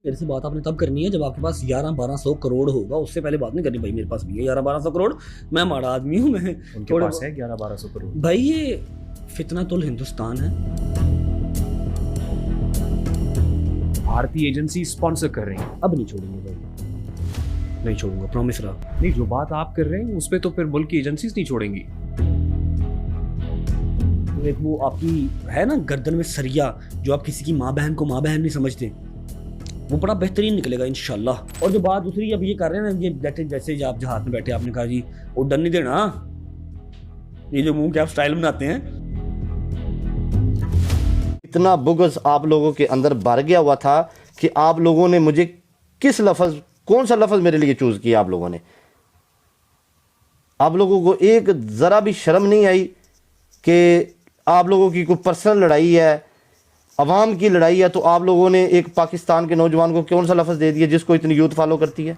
میرے سے بات آپ نے تب کرنی ہے جب آپ کے پاس 11-1200 کروڑ ہوگا، اس سے پہلے بات نہیں کرنی. بھائی میرے پاس بھی ہے 11-1200 کروڑ، میں ماڑا آدمی ہوں. میں ان کے پاس ہے 11-1200 کروڑ. بھائی یہ فتنۃ الہندوستان ہے. بھارتی ایجنسی اسپانسر کر رہی ہیں. اب نہیں چھوڑیں گے بھائی، نہیں چھوڑوں گا، پرومس رہا. نہیں، جو بات آپ کر رہے ہیں اس پہ تو پھر ملک کی ایجنسیز نہیں چھوڑیں گی. ایک وہ آپ کی ہے نا گردن میں سریا، جو آپ کسی کی ماں بہن کو ماں بہن نہیں سمجھتے، وہ بڑا بہترین نکلے گا انشاءاللہ. اور جو بات دوسری اب یہ کر رہے ہیں نا، یہ بیٹھے جیسے آپ جہاز میں بیٹھے، آپ نے کہا جی اڈن نہیں دینا، یہ جو منہ کے آپ سٹائل بناتے ہیں. اتنا بغض آپ لوگوں کے اندر بھر گیا ہوا تھا کہ آپ لوگوں نے مجھے کون سا لفظ میرے لیے چوز کیا. آپ لوگوں نے، آپ لوگوں کو ایک ذرا بھی شرم نہیں آئی کہ آپ لوگوں کی کوئی پرسنل لڑائی ہے، عوام کی لڑائی ہے، تو آپ لوگوں نے ایک پاکستان کے نوجوان کو کون سا لفظ دے دیا جس کو اتنی یوتھ فالو کرتی ہے.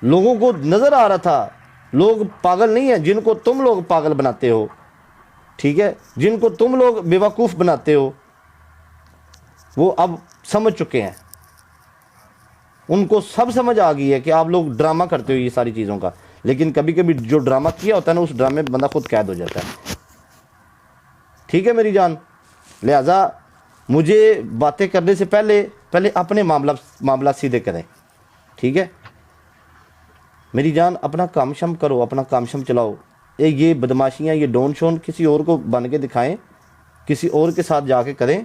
لوگوں کو نظر آ رہا تھا لوگ پاگل نہیں ہیں جن کو تم لوگ پاگل بناتے ہو، ٹھیک ہے، جن کو تم لوگ بیوقوف بناتے ہو، وہ اب سمجھ چکے ہیں. ان کو سب سمجھ آ گئی ہے کہ آپ لوگ ڈرامہ کرتے ہو یہ ساری چیزوں کا. لیکن کبھی کبھی جو ڈرامہ کیا ہوتا ہے نا، اس ڈرامے میں بندہ خود قید ہو جاتا ہے. ٹھیک ہے میری جان، لہذا مجھے باتیں کرنے سے پہلے اپنے معاملات سیدھے کریں. ٹھیک ہے میری جان، اپنا کام شم کرو، اپنا کام شم چلاؤ. یہ بدماشیاں، یہ ڈون شون کسی اور کو بن کے دکھائیں، کسی اور کے ساتھ جا کے کریں.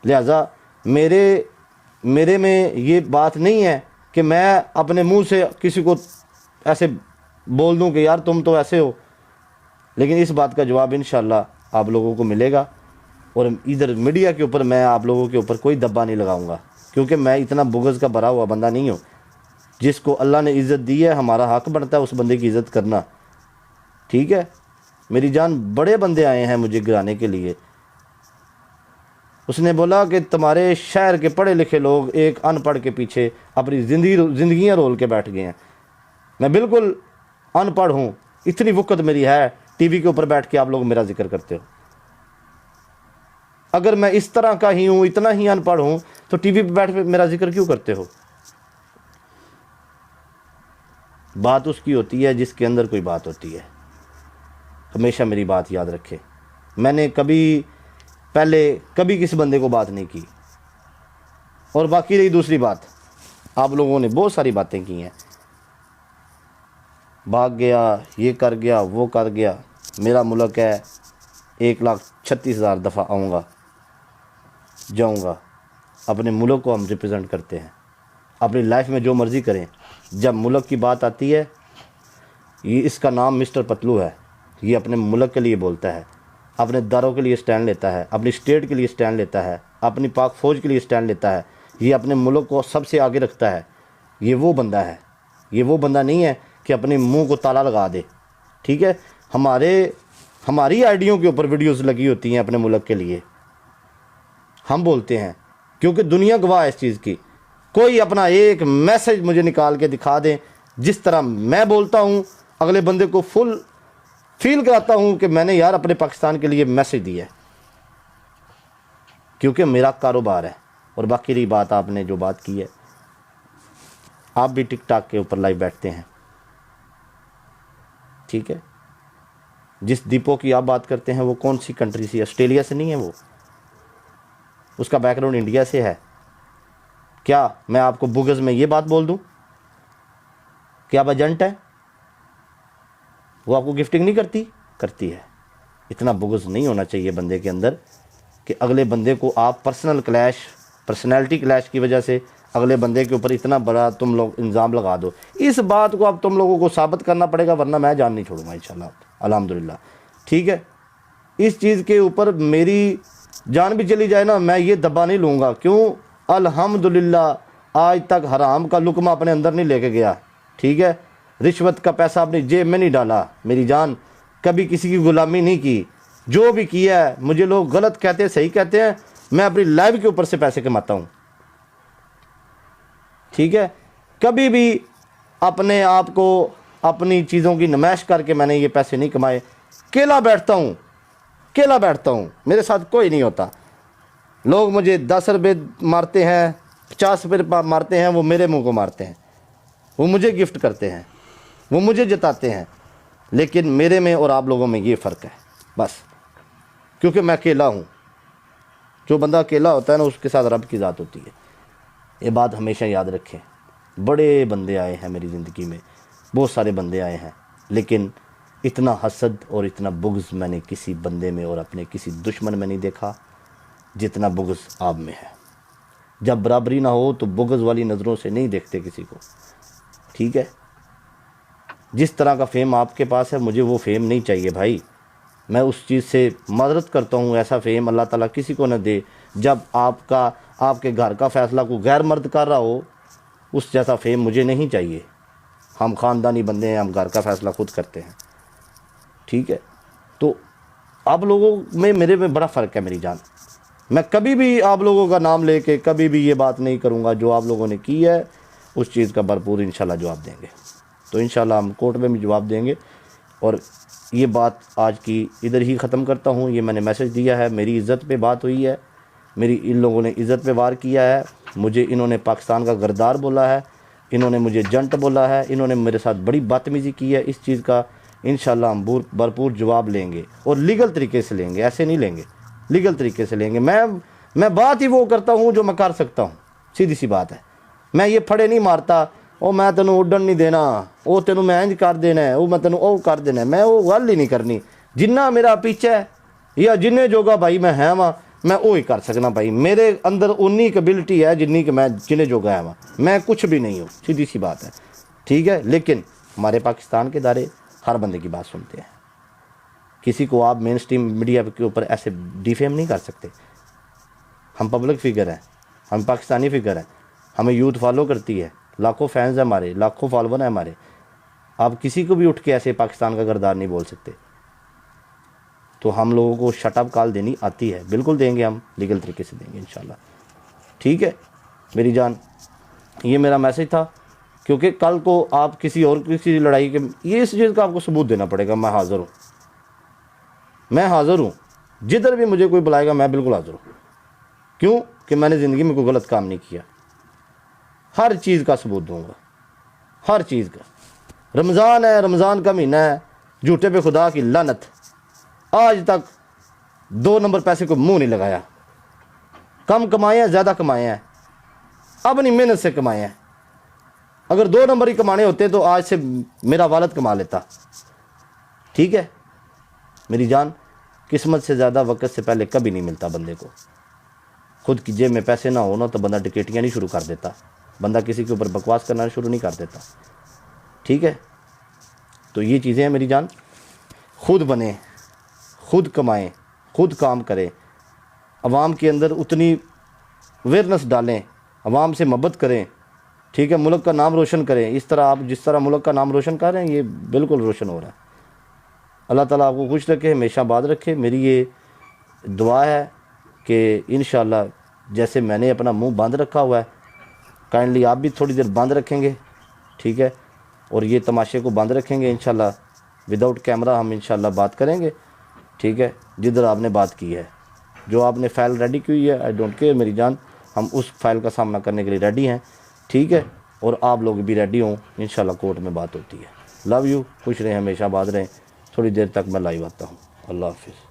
لہذا میرے میں یہ بات نہیں ہے کہ میں اپنے منہ سے کسی کو ایسے بول دوں کہ یار تم تو ایسے ہو. لیکن اس بات کا جواب انشاءاللہ آپ لوگوں کو ملے گا. اور ادھر میڈیا کے اوپر میں آپ لوگوں کے اوپر کوئی دبا نہیں لگاؤں گا، کیونکہ میں اتنا بغض کا بھرا ہوا بندہ نہیں ہوں. جس کو اللہ نے عزت دی ہے، ہمارا حق بنتا ہے اس بندے کی عزت کرنا. ٹھیک ہے میری جان، بڑے بندے آئے ہیں مجھے گرانے کے لیے. اس نے بولا کہ تمہارے شہر کے پڑھے لکھے لوگ ایک ان پڑھ کے پیچھے اپنی زندگیاں رول کے بیٹھ گئے ہیں. میں بالکل ان پڑھ ہوں، اتنی وقت میری ہے، ٹی وی کے اوپر بیٹھ کے آپ لوگ میرا ذکر کرتے ہو. اگر میں اس طرح کا ہی ہوں، اتنا ہی ان پڑھ ہوں، تو ٹی وی پہ بیٹھ کے میرا ذکر کیوں کرتے ہو؟ بات اس کی ہوتی ہے جس کے اندر کوئی بات ہوتی ہے. ہمیشہ میری بات یاد رکھے، میں نے پہلے کبھی کسی بندے کو بات نہیں کی. اور باقی رہی دوسری بات، آپ لوگوں نے بہت ساری باتیں کی ہیں، بھاگ گیا، یہ کر گیا، وہ کر گیا. میرا ملک ہے، 1,36,000 دفعہ آؤں گا، جاؤں گا. اپنے ملک کو ہم ریپرزینٹ کرتے ہیں. اپنی لائف میں جو مرضی کریں، جب ملک کی بات آتی ہے، اس کا نام مسٹر پتلو ہے. یہ اپنے ملک کے لیے بولتا ہے، اپنے داروں کے لیے سٹینڈ لیتا ہے، اپنی اسٹیٹ کے لیے سٹینڈ لیتا ہے، اپنی پاک فوج کے لیے سٹینڈ لیتا ہے. یہ اپنے ملک کو سب سے آگے رکھتا ہے. یہ وہ بندہ ہے، یہ وہ بندہ نہیں ہے کہ اپنے منہ کو تالا لگا دے. ٹھیک ہے، ہماری آئیڈیوں کے اوپر ویڈیوز لگی ہوتی ہیں اپنے ملک کے لیے. ہم بولتے ہیں کیونکہ دنیا گواہ ہے اس چیز کی. کوئی اپنا ایک میسج مجھے نکال کے دکھا دیں، جس طرح میں بولتا ہوں اگلے بندے کو فل فیل کراتا ہوں کہ میں نے یار اپنے پاکستان کے لیے میسج دیا ہے، کیونکہ میرا کاروبار ہے. اور باقی رہی بات، آپ نے جو بات کی ہے، آپ بھی ٹک ٹاک کے اوپر لائیو بیٹھتے ہیں. ٹھیک ہے، جس ڈپو کی آپ بات کرتے ہیں وہ کون سی کنٹری سے؟ آسٹریلیا سے نہیں ہے، وہ اس کا بیک گراؤنڈ انڈیا سے ہے. کیا میں آپ کو بغض میں یہ بات بول دوں کہ آپ ایجنٹ ہیں؟ وہ آپ کو گفٹنگ نہیں کرتی ہے. اتنا بغض نہیں ہونا چاہیے بندے کے اندر کہ اگلے بندے کو آپ پرسنالٹی کلیش کی وجہ سے اگلے بندے کے اوپر اتنا بڑا تم لوگ الزام لگا دو. اس بات کو اب تم لوگوں کو ثابت کرنا پڑے گا، ورنہ میں جان نہیں چھوڑوں گا انشاءاللہ، الحمدللہ. ٹھیک ہے، اس چیز کے اوپر میری جان بھی چلی جائے نا، میں یہ دبا نہیں لوں گا. کیوں؟ الحمدللہ آج تک حرام کا لقمہ اپنے اندر نہیں لے کے گیا. ٹھیک ہے، رشوت کا پیسہ اپنی جیب میں نہیں ڈالا میری جان، کبھی کسی کی غلامی نہیں کی. جو بھی کیا ہے، مجھے لوگ غلط کہتے ہیں، صحیح کہتے ہیں، میں اپنی لائف کے اوپر سے پیسے کماتا ہوں. ٹھیک ہے، کبھی بھی اپنے آپ کو اپنی چیزوں کی نمائش کر کے میں نے یہ پیسے نہیں کمائے. کیلا بیٹھتا ہوں، میرے ساتھ کوئی نہیں ہوتا. لوگ مجھے 10 روپے مارتے ہیں، 50 روپے مارتے ہیں، وہ میرے منہ کو مارتے ہیں، وہ مجھے گفٹ کرتے ہیں، وہ مجھے جتاتے ہیں، لیکن میرے میں اور آپ لوگوں میں یہ فرق ہے بس، کیونکہ میں اکیلا ہوں۔ جو بندہ اکیلا ہوتا ہے نا، اس کے ساتھ رب کی ذات ہوتی ہے۔ یہ بات ہمیشہ یاد رکھیں۔ بڑے بندے آئے ہیں میری زندگی میں، بہت سارے بندے آئے ہیں، لیکن اتنا حسد اور اتنا بغض میں نے کسی بندے میں اور اپنے کسی دشمن میں نہیں دیکھا جتنا بغض آپ میں ہے۔ جب برابری نہ ہو تو بغض والی نظروں سے نہیں دیکھتے کسی کو، ٹھیک ہے؟ جس طرح کا فیم آپ کے پاس ہے، مجھے وہ فیم نہیں چاہیے بھائی۔ میں اس چیز سے معذرت کرتا ہوں، ایسا فیم اللہ تعالیٰ کسی کو نہ دے۔ جب آپ کے گھر کا فیصلہ کوئی غیر مرد کر رہا ہو، اس جیسا فیم مجھے نہیں چاہیے۔ ہم خاندانی بندے ہیں، ہم گھر کا فیصلہ خود کرتے ہیں، ٹھیک ہے؟ تو آپ لوگوں میں میرے میں بڑا فرق ہے میری جان۔ میں کبھی بھی آپ لوگوں کا نام لے کے کبھی بھی یہ بات نہیں کروں گا، جو آپ لوگوں نے کی ہے اس چیز کا بھرپور انشاءاللہ جواب دیں گے۔ تو انشاءاللہ ہم کورٹ میں بھی جواب دیں گے۔ اور یہ بات آج کی ادھر ہی ختم کرتا ہوں۔ یہ میں نے میسج دیا ہے، میری عزت پہ بات ہوئی ہے، میری ان لوگوں نے عزت پہ وار کیا ہے، مجھے انہوں نے پاکستان کا غدار بولا ہے، انہوں نے مجھے جنٹ بولا ہے، انہوں نے میرے ساتھ بڑی بدتمیزی کی ہے۔ اس چیز کا انشاءاللہ ہم بھرپور جواب لیں گے، اور لیگل طریقے سے لیں گے، ایسے نہیں لیں گے، لیگل طریقے سے لیں گے۔ میں بات ہی وہ کرتا ہوں جو میں کر سکتا ہوں، سیدھی سی بات ہے۔ میں یہ پھڑے نہیں مارتا، او میں تینوں اڈن نہیں دینا، او تینوں میں انج کر دینا ہے، او میں تینوں او کر دینا ہے، میں وہ گل ہی نہیں کرنی۔ جنہ میرا پیچھے ہے یا جنہیں جوگا بھائی میں ہے وہاں، میں وہی کر سکنا بھائی۔ میرے اندر انی کیبلٹی ہے جنی کہ میں جنہیں جوگا ہے وہاں، میں کچھ بھی نہیں ہوں، سیدھی سی بات ہے، ٹھیک ہے؟ لیکن ہمارے پاکستان کے ادارے ہر بندے کی بات سنتے ہیں۔ کسی کو آپ مین سٹریم میڈیا کے اوپر ایسے ڈیفیم نہیں کر سکتے۔ ہم پبلک فگر ہیں، ہم پاکستانی فگر ہیں، ہمیں یوتھ فالو کرتی ہے، لاکھوں فینز ہیں ہمارے، لاکھوں فالوور ہیں ہمارے۔ آپ کسی کو بھی اٹھ کے ایسے پاکستان کا غدار نہیں بول سکتے۔ تو ہم لوگوں کو شٹ اپ کال دینی آتی ہے، بالکل دیں گے، ہم لیگل طریقے سے دیں گے انشاءاللہ، ٹھیک ہے میری جان؟ یہ میرا میسج تھا، کیونکہ کل کو آپ کسی لڑائی کے یہ اس چیز کا آپ کو ثبوت دینا پڑے گا۔ میں حاضر ہوں، میں حاضر ہوں، جدھر بھی مجھے کوئی بلائے گا میں بالکل حاضر ہوں۔ کیوں کہ میں نے زندگی میں کوئی غلط کام نہیں کیا، ہر چیز کا ثبوت دوں گا، ہر چیز کا۔ رمضان ہے، رمضان کا مہینہ ہے، جھوٹے پہ خدا کی لعنت، آج تک 2 نمبر پیسے کو منہ نہیں لگایا۔ کم کمائے ہیں، زیادہ کمائے ہیں، اپنی محنت سے کمائے ہیں۔ اگر 2 نمبر ہی کمانے ہوتے تو آج سے میرا والد کما لیتا، ٹھیک ہے میری جان؟ قسمت سے زیادہ وقت سے پہلے کبھی نہیں ملتا بندے کو۔ خود کی جیب میں پیسے نہ ہونا تو بندہ ڈکیٹیاں نہیں شروع کر دیتا، بندہ کسی کے اوپر بکواس کرنا شروع نہیں کر دیتا، ٹھیک ہے؟ تو یہ چیزیں ہیں میری جان، خود بنیں، خود کمائیں، خود کام کریں، عوام کے اندر اتنی اویئرنیس ڈالیں، عوام سے محبت کریں، ٹھیک ہے؟ ملک کا نام روشن کریں۔ اس طرح آپ جس طرح ملک کا نام روشن کر رہے ہیں، یہ بالکل روشن ہو رہا ہے۔ اللہ تعالیٰ آپ کو خوش رکھے، ہمیشہ آباد رکھے۔ میری یہ دعا ہے کہ انشاءاللہ جیسے میں نے اپنا منہ بند رکھا ہوا ہے، کائنڈلی آپ بھی تھوڑی دیر بند رکھیں گے، ٹھیک ہے؟ اور یہ تماشے کو بند رکھیں گے، انشاءاللہ وداؤٹ کیمرہ ہم انشاءاللہ بات کریں گے، ٹھیک ہے؟ جدھر آپ نے بات کی ہے، جو آپ نے فائل ریڈی کی ہوئی ہے، آئی ڈونٹ کیئر میری جان، ہم اس فائل کا سامنا کرنے کے لیے ریڈی ہیں، ٹھیک ہے؟ اور آپ لوگ بھی ریڈی ہوں، انشاءاللہ کورٹ میں بات ہوتی ہے۔ لو یو، خوش رہیں، ہمیشہ آباد رہیں۔ تھوڑی دیر تک میں لائیو آتا ہوں۔ اللہ حافظ۔